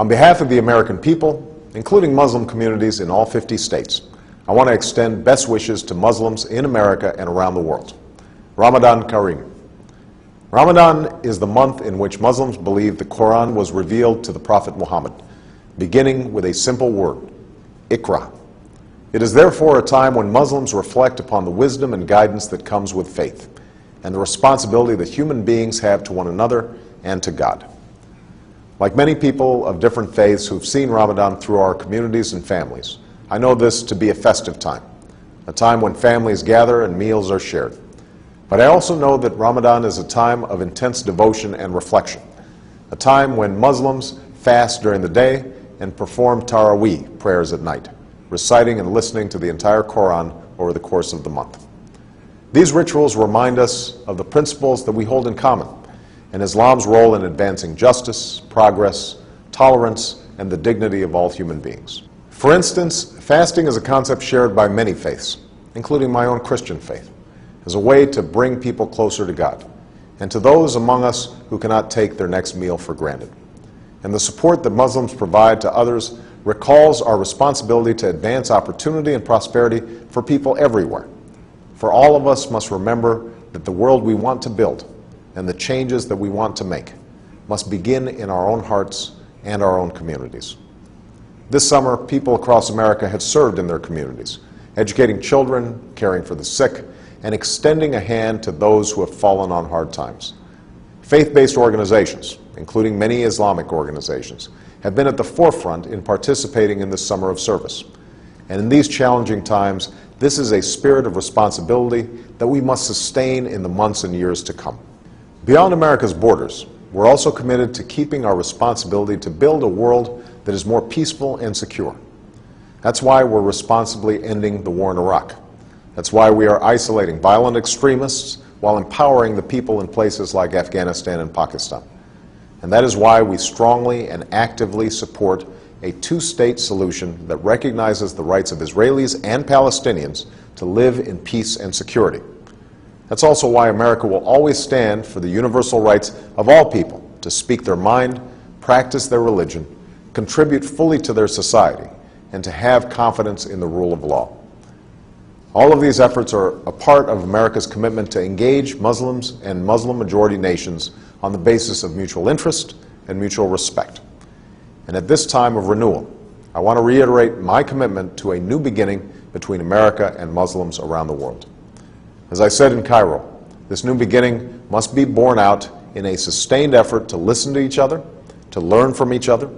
On behalf of the American people, including Muslim communities in all 50 states, I want to extend best wishes to Muslims in America and around the world. Ramadan Kareem. Ramadan is the month in which Muslims believe the Quran was revealed to the Prophet Muhammad, beginning with a simple word, Iqra. It is therefore a time when Muslims reflect upon the wisdom and guidance that comes with faith, and the responsibility that human beings have to one another and to God. Like many people of different faiths who've seen Ramadan through our communities and families, I know this to be a festive time, a time when families gather and meals are shared. But I also know that Ramadan is a time of intense devotion and reflection, a time when Muslims fast during the day and perform Taraweeh prayers at night, reciting and listening to the entire Quran over the course of the month. These rituals remind us of the principles that we hold in common, and Islam's role in advancing justice, progress, tolerance, and the dignity of all human beings. For instance, fasting is a concept shared by many faiths, including my own Christian faith, as a way to bring people closer to God, and to those among us who cannot take their next meal for granted. And the support that Muslims provide to others recalls our responsibility to advance opportunity and prosperity for people everywhere. For all of us must remember that the world we want to build and the changes that we want to make must begin in our own hearts and our own communities. This summer, people across America have served in their communities, educating children, caring for the sick, and extending a hand to those who have fallen on hard times. Faith-based organizations, including many Islamic organizations, have been at the forefront in participating in this summer of service. And in these challenging times, this is a spirit of responsibility that we must sustain in the months and years to come. Beyond America's borders, we're also committed to keeping our responsibility to build a world that is more peaceful and secure. That's why we're responsibly ending the war in Iraq. That's why we are isolating violent extremists while empowering the people in places like Afghanistan and Pakistan. And that is why we strongly and actively support a two-state solution that recognizes the rights of Israelis and Palestinians to live in peace and security. That's also why America will always stand for the universal rights of all people to speak their mind, practice their religion, contribute fully to their society, and to have confidence in the rule of law. All of these efforts are a part of America's commitment to engage Muslims and Muslim-majority nations on the basis of mutual interest and mutual respect. And at this time of renewal, I want to reiterate my commitment to a new beginning between America and Muslims around the world. As I said in Cairo, this new beginning must be borne out in a sustained effort to listen to each other, to learn from each other,